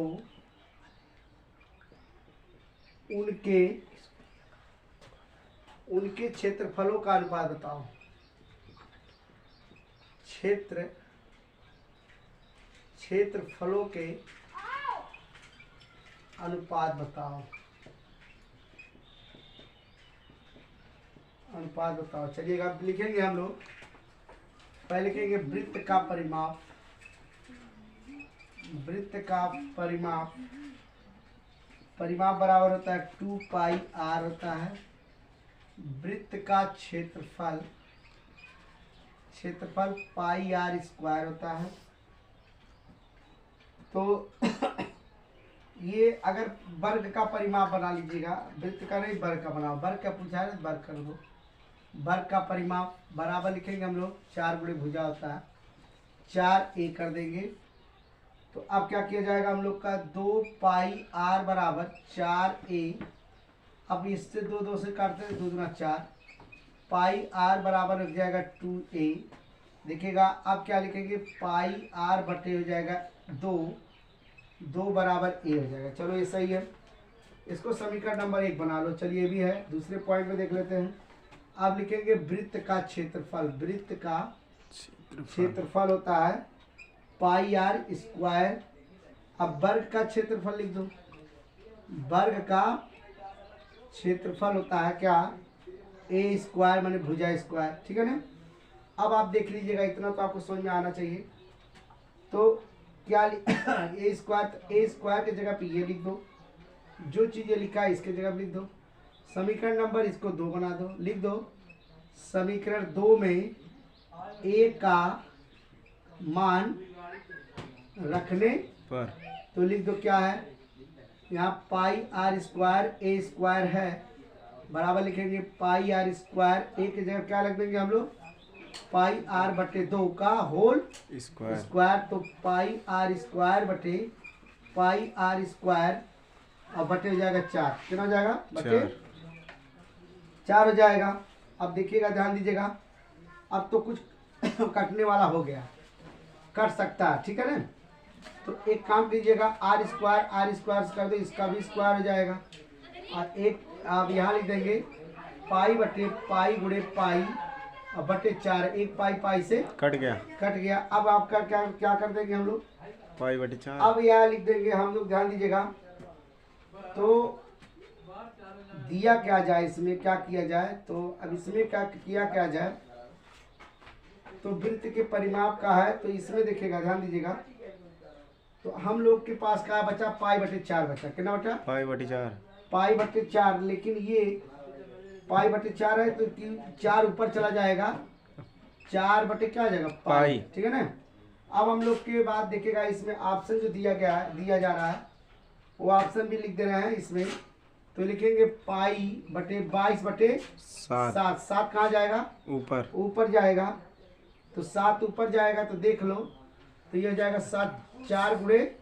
उनके क्षेत्रफलों का अनुपात बताओ। क्षेत्रफलों के अनुपात बताओ, चलिएगा अब लिखेंगे हम लोग। पहले लिखेंगे वृत्त का परिमाप बराबर होता है 2 पाई r होता है। वृत्त का क्षेत्रफल पाई r स्क्वायर होता है। तो ये अगर वर्ग का परिमाप बना लीजिएगा, वृत्त का नहीं वर्ग का बनाओ, वर्ग का पूछा है वर्ग कर दो। वर्ग का परिमाप बराबर लिखेंगे हम लोग 4 गुणे भुजा होता है, 4a कर देंगे। तो अब क्या किया जाएगा हम लोग का 2 पाई r बराबर 4a। अब इससे 2 से काटते हैं, 2 दूना 4, पाई r बराबर हो जाएगा 2a। देखिएगा अब क्या लिखेंगे पाई r बटे हो जाएगा 2 बराबर a हो जाएगा। चलो ये सही है, इसको समीकरण नंबर 1 बना लो। चलिए ये भी है, दूसरे पॉइंट में देख लेते हैं। अब लिखेंगे वृत्त का क्षेत्रफल होता है पाई r स्क्वायर। अब वर्ग का क्षेत्रफल लिख दो, वर्ग का क्षेत्रफल होता है क्या a स्क्वायर माने भुजा स्क्वायर, ठीक है ना। अब आप देख लीजिएगा, इतना तो आपको समझ में आना चाहिए। तो क्या a स्क्वायर की जगह पे ये लिख दो, जो चीज़ें लिखा है इसके जगह पे लिख दो। समीकरण नंबर इसको 2 बना दो, लिख दो समीकरण 2 में a का मान रखने पर तो लिख दो क्या है यहाँ पाई r स्क्वायर a स्क्वायर है, बराबर लिखेंगे पाई r स्क्वायर a की जगह क्या रख देंगे हम लोग पाई r बटे 2 का होल स्क्वायर। तो पाई r स्क्वायर बटे पाई r स्क्वायर और बटे हो जाएगा 4, कितना हो जाएगा बटे 4 हो जाएगा। अब देखिएगा ध्यान दीजिएगा, अब तो कुछ कटने वाला हो गया, कट सकता है, ठीक है ना। तो एक काम कीजिएगा r स्क्वायर से कर दो, इसका भी स्क्वायर हो जाएगा। और एक आप यहाँ लिख देंगे पाई बटे पाई गुणे पाई और बटे 4, एक पाई से कट गया। अब आपका क्या कर देंगे हम लोग पाई बटे 4। अब यहाँ लिख देंगे हम लोग, ध्यान दीजिएगा। तो दिया क्या जाए, इसमें क्या किया जाए, तो अब इसमें क्या जाए, तो वृत्त के परिमाप का है तो इसमें देखिएगा ध्यान दीजिएगा। तो हम लोग के पास क्या बचा पाई बटे 4 बचा, कितना बचा पाई बटे 4। लेकिन ये पाई बटे 4 है तो 4 ऊपर चला जाएगा, 4 बटे क्या आ जाएगा पाई, ठीक है ना। अब हम लोग के बाद देखिएगा इसमें ऑप्शन जो दिया गया है, दिया जा रहा है, वो ऑप्शन भी लिख दे रहे हैं इसमें। तो लिखेंगे पाई बटे 22 बटे 7। 7 कहाँ जाएगा? ऊपर। ऊपर जाएगा। तो 7 ऊपर जाएगा तो देख लो, तो ये हो जाएगा 7 4 गुणे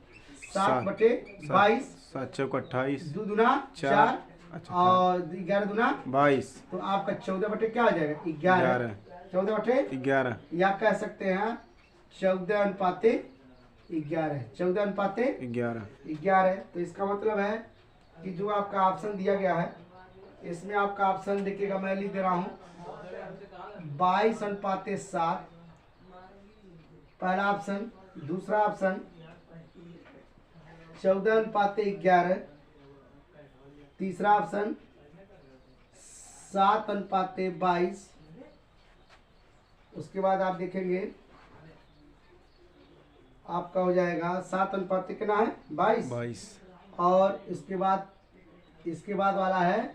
7 बटे 22। 7 चौक 28। 2 दूना 4 अच्छा, और 11 दूना 22। तो आपका 14 बटे क्या आ जाएगा? 11। 14 बटे 11 या कह सकते हैं 14:11। 14:11। तो इसका मतलब है कि जो आपका ऑप्शन दिया गया है, इसमें आपका ऑप्शन देखिएगा, मैं लिख दे रहा हूँ 22:7 पहला ऑप्शन। दूसरा ऑप्शन 14:11। तीसरा ऑप्शन 7:22। उसके बाद आप देखेंगे आपका हो जाएगा 7 कितना है? 22। और इसके बाद वाला है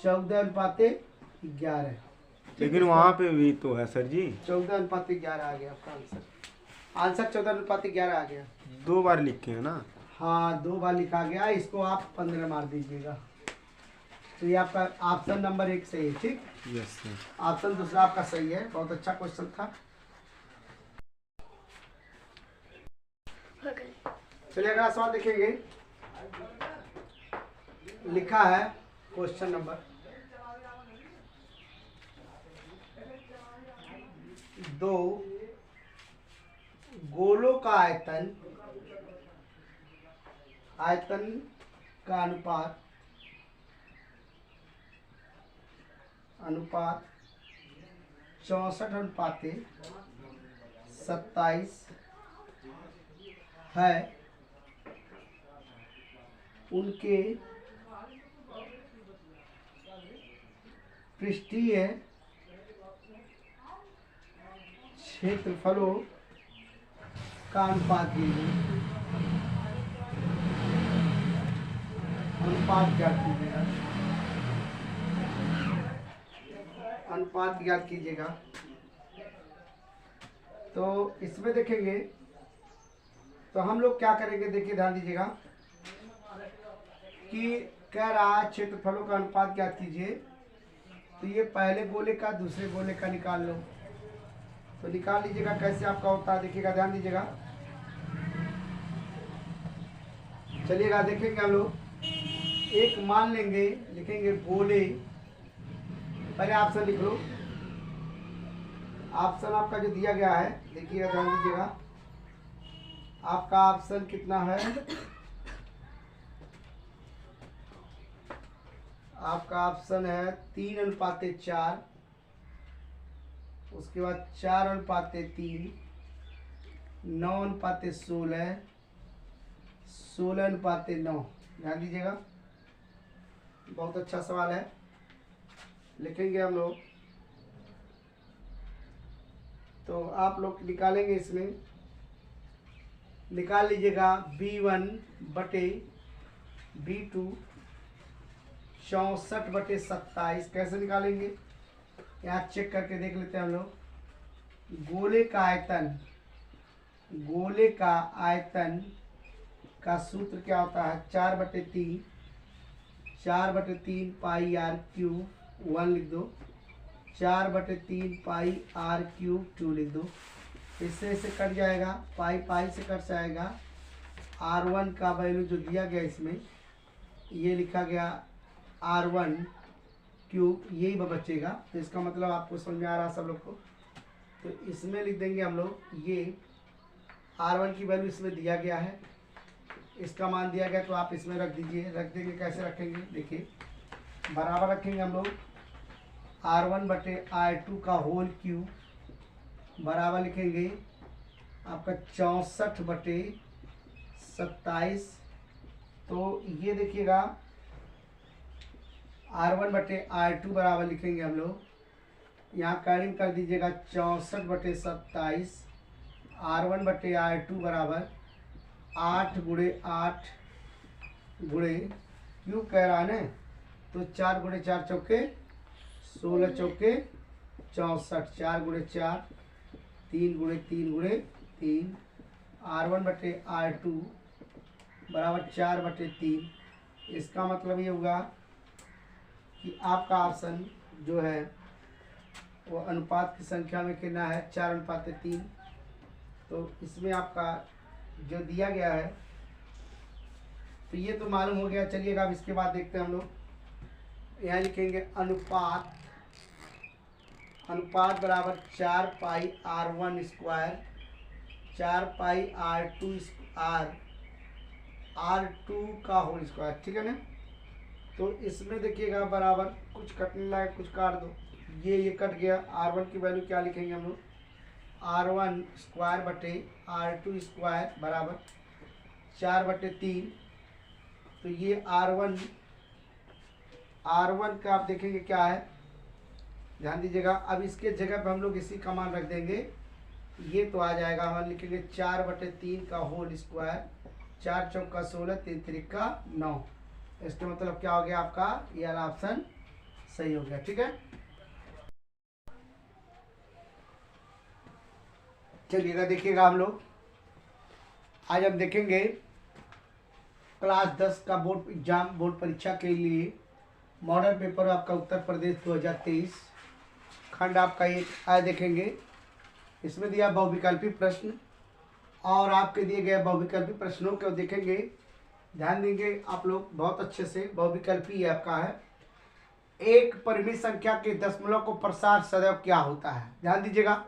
14:11। लेकिन वहाँ पे भी तो है सर जी। 14:11 आ गया आपका आंसर। आंसर 14:11 आ गया। 2 बार लिखे हैं ना? हाँ, 2 बार लिखा गया। इसको आप 15 मार दीजिएगा। तो ये आपका ऑप्शन नंबर 1 सही है। ठीक, यस सर। ऑप्शन दूसरा आपका सही है। बहुत अच्छा क्वेश्चन था। चलिए अगला सवाल देखेंगे। लिखा है क्वेश्चन नंबर 2, गोलों का आयतन का अनुपात 64:27 है। उनके पृष्ठीय क्षेत्रफलों का अनुपात कीजिए। अनुपात ज्ञात कीजिएगा। अनुपात ज्ञात कीजिएगा। तो इसमें देखेंगे तो हम लोग क्या करेंगे, देखिए ध्यान दीजिएगा कि कह रहा है क्षेत्रफलों का अनुपात ज्ञात कीजिए। तो ये पहले गोले का दूसरे गोले का निकाल लो। तो निकाल लीजिएगा। कैसे आपका होता है देखिएगा, ध्यान दीजिएगा। चलिएगा देखेंगे हम लोग। एक मान लेंगे, लिखेंगे गोले। पहले ऑप्शन लिख लो। ऑप्शन आपका जो दिया गया है देखिएगा, ध्यान दीजिएगा। आपका ऑप्शन कितना है? आपका ऑप्शन है 3:4। उसके बाद 4:3, 9:16, 16:9। ध्यान दीजिएगा, बहुत अच्छा सवाल है। लिखेंगे हम लोग। तो आप लोग निकालेंगे, इसमें निकाल लीजिएगा B1 बटे B2 64/27। कैसे निकालेंगे यहाँ चेक करके देख लेते हैं हम लोग। गोले का आयतन का सूत्र क्या होता है? 4/3 पाई r³ 1 लिख दो। 4/3 पाई r³ 2 लिख दो। इससे कट जाएगा, पाई से कट जाएगा। r1 का वैल्यू जो दिया गया इसमें, ये लिखा गया r1³, यही बचेगा। तो इसका मतलब आपको समझ में आ रहा है सब लोग को। तो इसमें लिख देंगे हम लोग, ये r1 की वैल्यू इसमें दिया गया है, इसका मान दिया गया, तो आप इसमें रख दीजिए। रख देंगे, कैसे रखेंगे देखिए, बराबर रखेंगे हम लोग r1/r2 का होल क्यूब बराबर लिखेंगे आपका 64/27। तो ये देखिएगा r1/r2 बराबर लिखेंगे हम लोग, यहाँ कैरिंग कर दीजिएगा 64/27। r1/r2 बराबर 8 गुणे 8 गुणे क्यूब कह रहा है ना, तो 4 गुणे 4 चौके 16 चौके 64, 4 गुणे 4, 3 गुणे 3 गुणे 3 R1/R2 बराबर 4/3। इसका मतलब ये होगा कि आपका ऑप्शन जो है वो अनुपात की संख्या में कितना है 4:3। तो इसमें आपका जो दिया गया है तो ये तो मालूम हो गया। चलिएगा अब इसके बाद देखते हैं हम लोग। यहाँ लिखेंगे अनुपात बराबर 4πr1² 4πr2 का होल स्क्वायर, ठीक है ना। तो इसमें देखिएगा बराबर कुछ कटने लगा, कुछ काट दो, ये कट गया। R1 की वैल्यू क्या लिखेंगे हम लोग, R1²/R2² बराबर 4/3। तो ये R1 का आप देखेंगे क्या है, ध्यान दीजिएगा। अब इसके जगह पे हम लोग इसी का मान रख देंगे, ये तो आ जाएगा। हम लिखेंगे 4/3 का होल स्क्वायर, 4 चौका 16, 3 त्रिका 9। इसका मतलब क्या हो गया आपका, ये वाला ऑप्शन सही हो गया, ठीक है। चलिएगा देखिएगा हम लोग आज हम देखेंगे क्लास 10 का बोर्ड एग्जाम, बोर्ड परीक्षा के लिए मॉडल पेपर आपका उत्तर प्रदेश 2023 खंड आपका एक आय देखेंगे। इसमें दिया बहुविकल्पी प्रश्न और आपके दिए गए बहुविकल्पी प्रश्नों को देखेंगे। ध्यान देंगे आप लोग बहुत अच्छे से। बहुविकल्पी आपका है, एक परिमित संख्या के दशमलव को प्रसार सदैव क्या होता है। ध्यान दीजिएगा,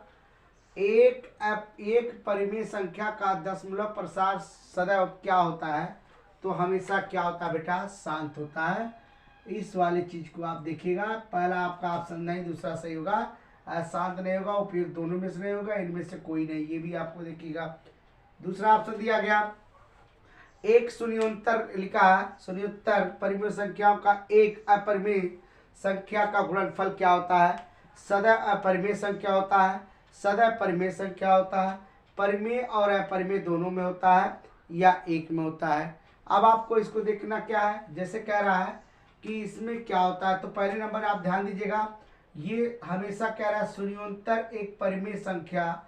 एक परिमित संख्या का दशमलव प्रसार सदैव क्या होता है, तो हमेशा क्या होता है बेटा, शांत होता है। इस वाली चीज को आप देखिएगा। पहला आपका ऑप्शन नहीं, दूसरा सही होगा। शांत नहीं होगा, उपयुक्त दोनों में से नहीं होगा, इनमें से कोई नहीं, ये भी आपको देखिएगा। दूसरा ऑप्शन दिया गया, एक शून्योत्तर लिखा है, शून्योत्तर परिमेय संख्याओं का एक अपरिमेय संख्या का गुणनफल क्या होता है, सदैव अपरिमेय संख्या होता है, सदैव परिमेय संख्या होता है, परिमेय और अपरिमेय दोनों में होता है या एक में होता है। अब आपको इसको देखना क्या है, जैसे कह रहा है कि इसमें क्या होता है, तो पहले नंबर आप ध्यान दीजिएगा, ये हमेशा कह रहा है शून्योत्तर एक परिमेय संख्या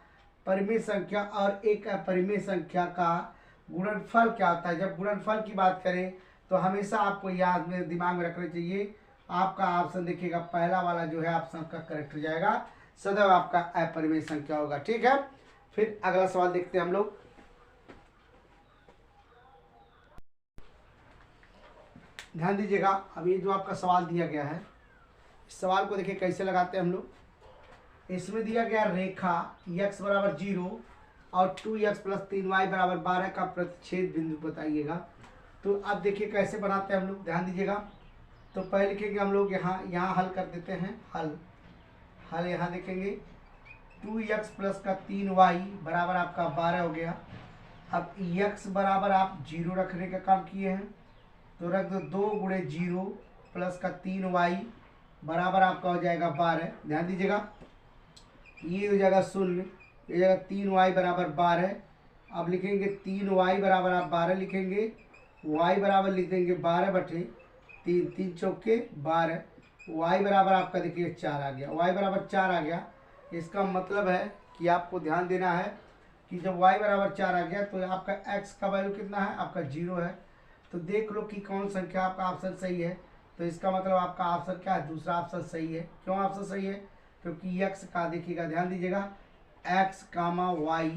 और एक अपरिमेय संख्या का गुणनफल क्या होता है। जब गुणनफल की बात करें तो हमेशा आपको याद में दिमाग में रखना चाहिए, आपका ऑप्शन देखिएगा पहला वाला जो है ऑप्शन का करेक्ट हो जाएगा, सदैव आपका अपरिमेय संख्या होगा, ठीक है। फिर अगला सवाल देखते हैं हम लोग। ध्यान दीजिएगा, अब ये जो आपका सवाल दिया गया है, इस सवाल को देखिए कैसे लगाते हैं हम लोग। इसमें दिया गया रेखा x बराबर 0 और 2x + 3y बराबर 12 का प्रतिच्छेद बिंदु बताइएगा। तो अब देखिए कैसे बनाते हैं हम लोग, ध्यान दीजिएगा। तो पहले लिखेंगे हम लोग यहाँ हल कर देते हैं। हल यहाँ देखेंगे 2x + 3y बराबर आपका 12 हो गया। अब x बराबर आप 0 रखने का काम किए हैं, तो रख दो 2 × 0 + 3y बराबर आपका हो जाएगा 12। ध्यान दीजिएगा, ये हो जाएगा 0, ये जाएगा 3y बराबर 12। अब लिखेंगे 3y बराबर आप 12 लिखेंगे, y बराबर लिख देंगे 12/3, 3 चौके 12, y बराबर आपका देखिए 4 आ गया। y बराबर 4 आ गया, इसका मतलब है कि आपको ध्यान देना है कि जब y बराबर 4 आ गया तो आपका x का वैल्यू कितना है, आपका 0 है। तो देख लो कि कौन संख्या आपका ऑप्शन सही है। तो इसका मतलब आपका ऑप्शन क्या है, दूसरा ऑप्शन सही है। क्यों ऑप्शन सही है, क्योंकि x का देखिएगा, ध्यान दीजिएगा x, y,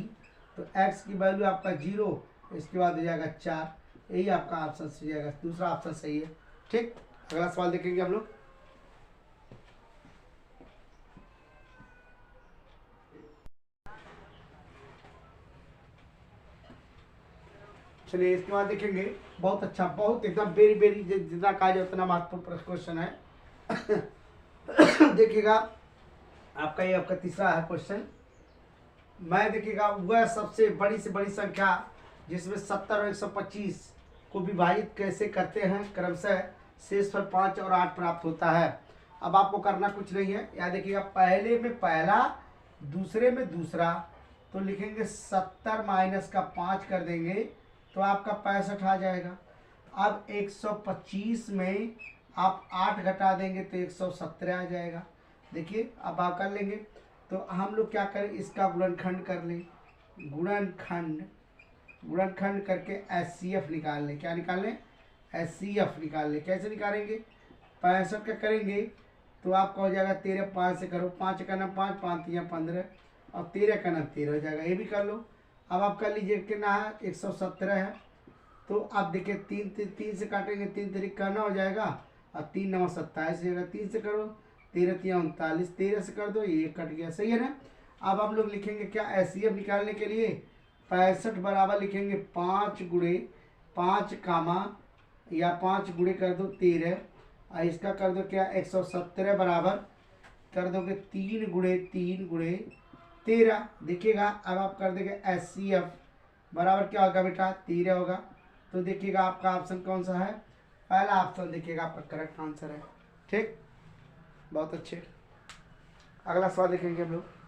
तो x की वैल्यू आपका 0, इसके बाद हो जाएगा 4, यही आपका ऑप्शन सही जाएगा, दूसरा ऑप्शन सही है, ठीक। अगला सवाल देखेंगे हम लोग। चलिए इसके बाद देखेंगे, बहुत अच्छा, बहुत एकदम वेरी जितना कहा जाए उतना महत्वपूर्ण क्वेश्चन है। देखिएगा आपका ये आपका तीसरा है क्वेश्चन। मैं देखिएगा वह सबसे बड़ी से बड़ी संख्या जिसमें 70 और 125 को विभाजित कैसे करते हैं, क्रमशः शेषफल 5 और 8 प्राप्त होता है। अब आपको करना कुछ नहीं है, यहाँ देखिएगा पहले में पहला, दूसरे में दूसरा, तो लिखेंगे 70 माइनस का 5 कर देंगे तो आपका 65 आ जाएगा। अब 125 में आप 8 घटा देंगे तो 117 आ जाएगा। देखिए अब आप कर लेंगे, तो हम लोग क्या करें, इसका गुणनखंड कर लें। गुणनखंड, गुणनखंड करके HCF निकाल लें। क्या निकाल लें? HCF निकाल लें। कैसे निकालेंगे? 65 का करेंगे तो आपका हो जाएगा 13, 5 से करो, 5 का नाम 5, 5 3 15 और 13 का नाम 13 हो जाएगा। ये भी कर लो। अब आप कर लीजिए कितना है? 117 है। तो आप देखिए 3 से काटेंगे, 3 तरीक का 9 हो जाएगा और 3 9 27 हो जाएगा। 3 से करो, 13 3 39, 13 से कर दो, ये कट गया। सही है ना? अब हम लोग लिखेंगे क्या HCF निकालने के लिए? 65 बराबर लिखेंगे 5 गुणे 5 कामा या 5 गुणे कर दो 13 और इसका कर दो क्या? 117 बराबर कर दोगे 3 गुणे 3 गुणे 13। देखिएगा अब आप कर देंगे HCF बराबर क्या होगा बेटा? 13 होगा। तो देखिएगा आपका ऑप्शन कौन सा है? पहला ऑप्शन देखिएगा आपका करेक्ट आंसर है। ठीक, बहुत अच्छे। अगला सवाल देखेंगे हम लोग।